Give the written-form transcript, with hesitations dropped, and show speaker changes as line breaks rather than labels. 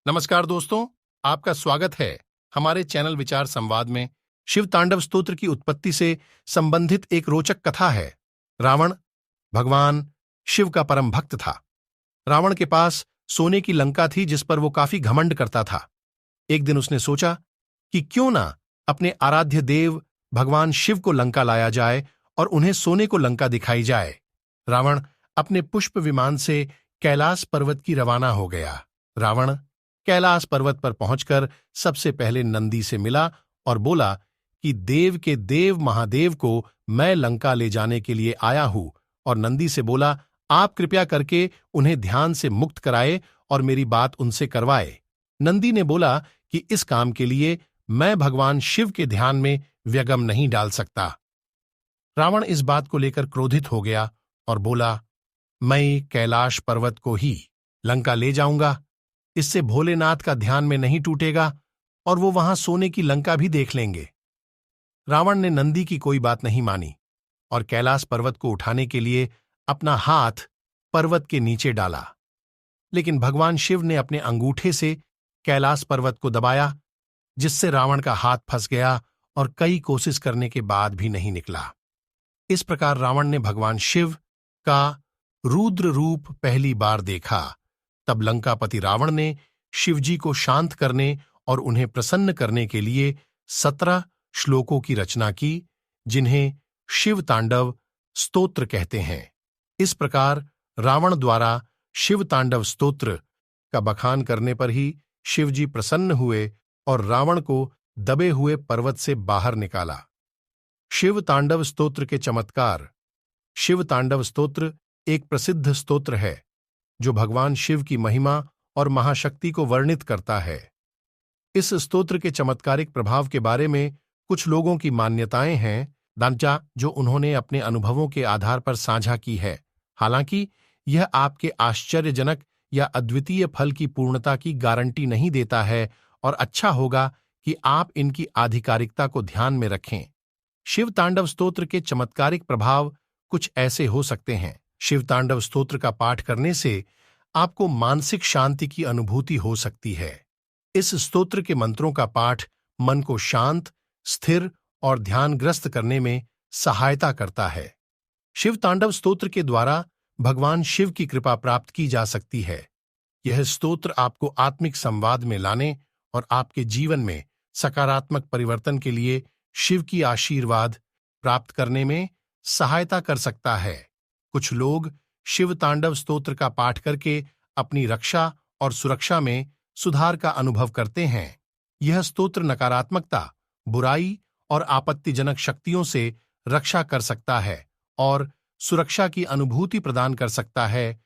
नमस्कार दोस्तों, आपका स्वागत है हमारे चैनल विचार संवाद में। शिव तांडव स्तोत्र की उत्पत्ति से संबंधित एक रोचक कथा है। रावण भगवान शिव का परम भक्त था। रावण के पास सोने की लंका थी जिस पर वो काफी घमंड करता था। एक दिन उसने सोचा कि क्यों ना अपने आराध्य देव भगवान शिव को लंका लाया जाए और उन्हें सोने को लंका दिखाई जाए। रावण अपने पुष्प विमान से कैलाश पर्वत की रवाना हो गया। रावण कैलाश पर्वत पर पहुंचकर सबसे पहले नंदी से मिला और बोला कि देव के देव महादेव को मैं लंका ले जाने के लिए आया हूं, और नंदी से बोला, आप कृपया करके उन्हें ध्यान से मुक्त कराए और मेरी बात उनसे करवाए। नंदी ने बोला कि इस काम के लिए मैं भगवान शिव के ध्यान में व्यगम नहीं डाल सकता। रावण इस बात को लेकर क्रोधित हो गया और बोला, मैं कैलाश पर्वत को ही लंका ले जाऊंगा। इससे भोलेनाथ का ध्यान में नहीं टूटेगा और वो वहां सोने की लंका भी देख लेंगे। रावण ने नंदी की कोई बात नहीं मानी और कैलाश पर्वत को उठाने के लिए अपना हाथ पर्वत के नीचे डाला, लेकिन भगवान शिव ने अपने अंगूठे से कैलाश पर्वत को दबाया, जिससे रावण का हाथ फंस गया और कई कोशिश करने के बाद भी नहीं निकला। इस प्रकार रावण ने भगवान शिव का रुद्र रूप पहली बार देखा। तब लंकापति रावण ने शिवजी को शांत करने और उन्हें प्रसन्न करने के लिए 17 श्लोकों की रचना की, जिन्हें शिव तांडव स्तोत्र कहते हैं। इस प्रकार रावण द्वारा शिव तांडव स्तोत्र का बखान करने पर ही शिवजी प्रसन्न हुए और रावण को दबे हुए पर्वत से बाहर निकाला। शिव तांडव स्तोत्र के चमत्कार। शिव तांडव स्तोत्र एक प्रसिद्ध स्तोत्र है जो भगवान शिव की महिमा और महाशक्ति को वर्णित करता है। इस स्तोत्र के चमत्कारिक प्रभाव के बारे में कुछ लोगों की मान्यताएं हैं, दांचा जो उन्होंने अपने अनुभवों के आधार पर साझा की है। हालांकि यह आपके आश्चर्यजनक या अद्वितीय फल की पूर्णता की गारंटी नहीं देता है और अच्छा होगा कि आप इनकी आधिकारिकता को ध्यान में रखें। शिव तांडव स्तोत्र के चमत्कारिक प्रभाव कुछ ऐसे हो सकते हैं। शिव तांडव स्तोत्र का पाठ करने से आपको मानसिक शांति की अनुभूति हो सकती है। इस स्तोत्र के मंत्रों का पाठ मन को शांत, स्थिर और ध्यानग्रस्त करने में सहायता करता है। शिव तांडव स्तोत्र के द्वारा भगवान शिव की कृपा प्राप्त की जा सकती है। यह स्तोत्र आपको आत्मिक संवाद में लाने और आपके जीवन में सकारात्मक परिवर्तन के लिए शिव की आशीर्वाद प्राप्त करने में सहायता कर सकता है। कुछ लोग शिव तांडव स्तोत्र का पाठ करके अपनी रक्षा और सुरक्षा में सुधार का अनुभव करते हैं। यह स्तोत्र नकारात्मकता, बुराई और आपत्तिजनक शक्तियों से रक्षा कर सकता है और सुरक्षा की अनुभूति प्रदान कर सकता है,